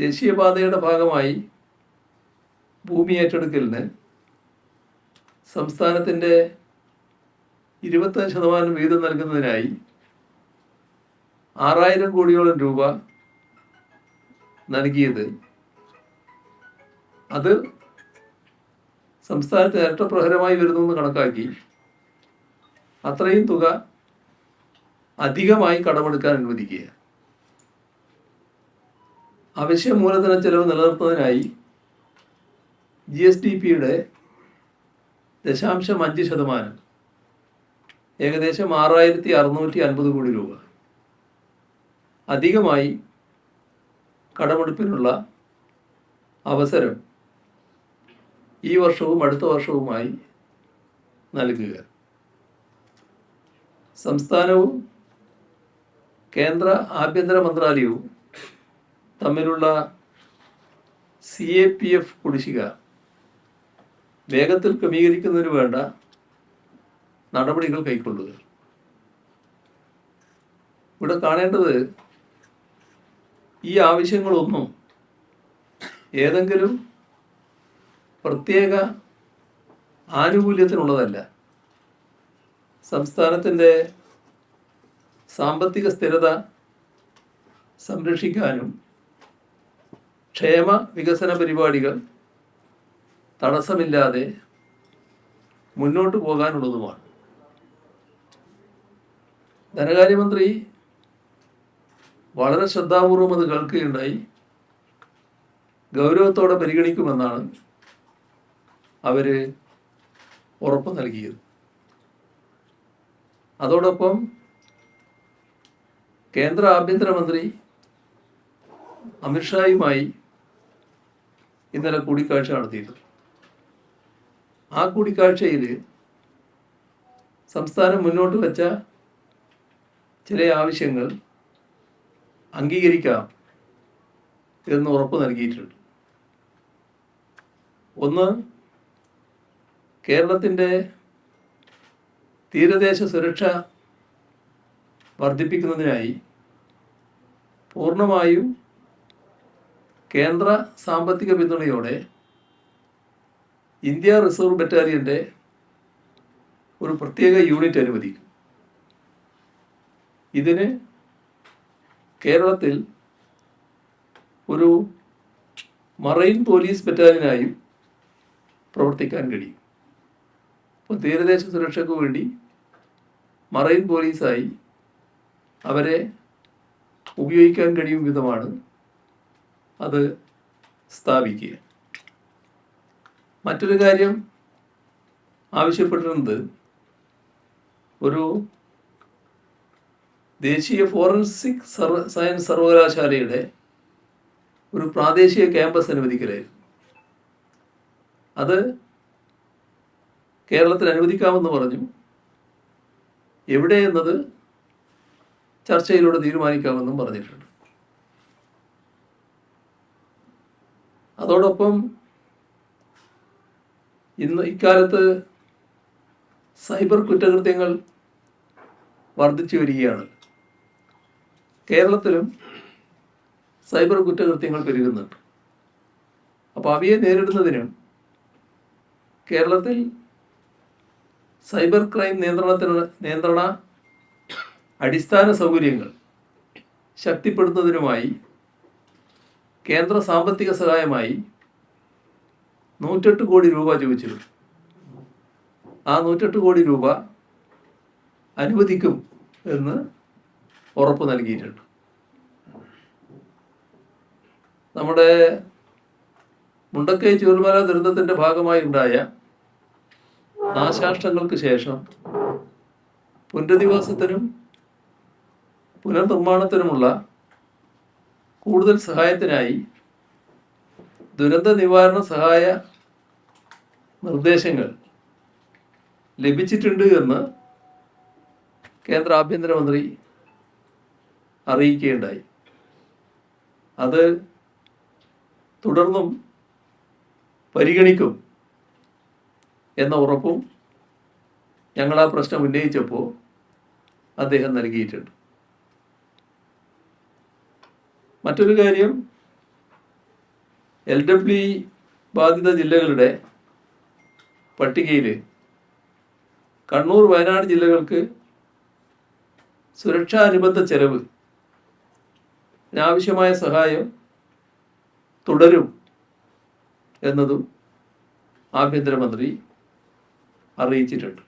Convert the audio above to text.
ദേശീയപാതയുടെ ഭാഗമായി ഭൂമി ഏറ്റെടുക്കലിന് സംസ്ഥാനത്തിൻ്റെ 25% വീതം നൽകുന്നതിനായി 6000 കോടിയോളം രൂപ നൽകിയത് അത് സംസ്ഥാനത്തിന് ഇരട്ടപ്രഹരമായി വരുന്നു എന്ന് കണക്കാക്കി അത്രയും തുക അധികമായി കടമെടുക്കാൻ അനുവദിക്കുക. അവശ്യ മൂലധന ചെലവ് നിലനിർത്തുന്നതിനായി GSDPയുടെ 0.5% ഏകദേശം 6650 കോടി രൂപ അധികമായി കടമെടുപ്പിനുള്ള അവസരം ഈ വർഷവും അടുത്ത വർഷവുമായി നൽകുക. സംസ്ഥാനവും കേന്ദ്ര ആഭ്യന്തര മന്ത്രാലയവും തമ്മിലുള്ള CAPF കുടിശ്ശിക വേഗത്തിൽ ക്രമീകരിക്കുന്നതിന് വേണ്ട നടപടികൾ കൈക്കൊള്ളുക. ഇവിടെ കാണേണ്ടത് ഈ ആവശ്യങ്ങളൊന്നും ഏതെങ്കിലും പ്രത്യേക ആനുകൂല്യത്തിനുള്ളതല്ല. സംസ്ഥാനത്തിൻ്റെ സാമ്പത്തിക സ്ഥിരത സംരക്ഷിക്കാനും ക്ഷേമ വികസന പരിപാടികൾ തടസ്സമില്ലാതെ മുന്നോട്ട് പോകാനുള്ളതുമാണ്. ധനകാര്യമന്ത്രി വളരെ ശ്രദ്ധാപൂർവം അത് കേൾക്കുകയുണ്ടായി. ഗൗരവത്തോടെ പരിഗണിക്കുമെന്നാണ് അവർ ഉറപ്പ് നൽകിയത്. അതോടൊപ്പം കേന്ദ്ര ആഭ്യന്തരമന്ത്രി അമിത്ഷായുമായി ഇന്നലെ കൂടിക്കാഴ്ച നടത്തിയിട്ടുണ്ട്. ആ കൂടിക്കാഴ്ചയിൽ സംസ്ഥാനം മുന്നോട്ട് വെച്ച ചില ആവശ്യങ്ങൾ അംഗീകരിക്കാം എന്ന് ഉറപ്പ് നൽകിയിട്ടുണ്ട്. ഒന്ന്, കേരളത്തിൻ്റെ തീരദേശ സുരക്ഷ വർദ്ധിപ്പിക്കുന്നതിനായി പൂർണ്ണമായും കേന്ദ്ര സാമ്പത്തിക പിന്തുണയോടെ ഇന്ത്യ റിസർവ് ബറ്റാലിയൻ്റെ ഒരു പ്രത്യേക യൂണിറ്റ് അനുവദിക്കും. ഇതിന് കേരളത്തിൽ ഒരു മറൈൻ പോലീസ് ബറ്റാലിയനായും പ്രവർത്തിക്കാൻ കഴിയും. അപ്പോൾ തീരദേശ സുരക്ഷയ്ക്ക് വേണ്ടി മറൈൻ പോലീസായി അവരെ ഉപയോഗിക്കാൻ കഴിയും വിധമാണ് അത് സ്ഥാപിക്കുക. മറ്റൊരു കാര്യം ആവശ്യപ്പെട്ടിരുന്നത് ഒരു ദേശീയ ഫോറൻസിക് സയൻസ് സർവകലാശാലയുടെ ഒരു പ്രാദേശിക ക്യാമ്പസ് അനുവദിക്കലായിരുന്നു. അത് കേരളത്തിൽ അനുവദിക്കാമെന്ന് പറഞ്ഞു. എവിടെയെന്നത് ചർച്ചയിലൂടെ തീരുമാനിക്കാമെന്നും പറഞ്ഞിട്ടുണ്ട്. അതോടൊപ്പം ഇക്കാലത്ത് സൈബർ കുറ്റകൃത്യങ്ങൾ വർദ്ധിച്ചു വരികയാണ്. കേരളത്തിലും സൈബർ കുറ്റകൃത്യങ്ങൾ പെരുകുന്നുണ്ട്. അപ്പോൾ അവയെ നേരിടുന്നതിനും കേരളത്തിൽ സൈബർ ക്രൈം നിയന്ത്രണ അടിസ്ഥാന സൗകര്യങ്ങൾ ശക്തിപ്പെടുത്തുന്നതിനുമായി കേന്ദ്ര സാമ്പത്തിക സഹായമായി 108 കോടി രൂപ ചോദിച്ചിരുന്നു. ആ 108 കോടി രൂപ അനുവദിക്കും എന്ന് ഉറപ്പ് നൽകിയിട്ടുണ്ട്. നമ്മുടെ മുണ്ടക്കൈ ചൂരൽമല ദുരന്തത്തിൻ്റെ ഭാഗമായി ഉണ്ടായ നാശനഷ്ടങ്ങൾക്ക് ശേഷം പുനരധിവാസത്തിനും പുനർനിർമ്മാണത്തിനുമുള്ള കൂടുതൽ സഹായത്തിനായി ദുരന്ത നിവാരണ സഹായ നിർദ്ദേശങ്ങൾ ലഭിച്ചിട്ടുണ്ട് എന്ന് കേന്ദ്ര ആഭ്യന്തരമന്ത്രി അറിയിക്കുകയുണ്ടായി. അത് തുടർന്നും പരിഗണിക്കും എന്ന ഉറപ്പും ഞങ്ങൾ ആ പ്രശ്നം ഉന്നയിച്ചപ്പോൾ അദ്ദേഹം നൽകിയിട്ടുണ്ട്. മറ്റൊരു കാര്യം, LWE ബാധിത ജില്ലകളുടെ പട്ടികയിൽ കണ്ണൂർ, വയനാട് ജില്ലകൾക്ക് സുരക്ഷാ അനുബന്ധ ചെലവ് ആവശ്യമായ സഹായം തുടരും എന്നതും ആഭ്യന്തരമന്ത്രി അറിയിച്ചിട്ടുണ്ട്.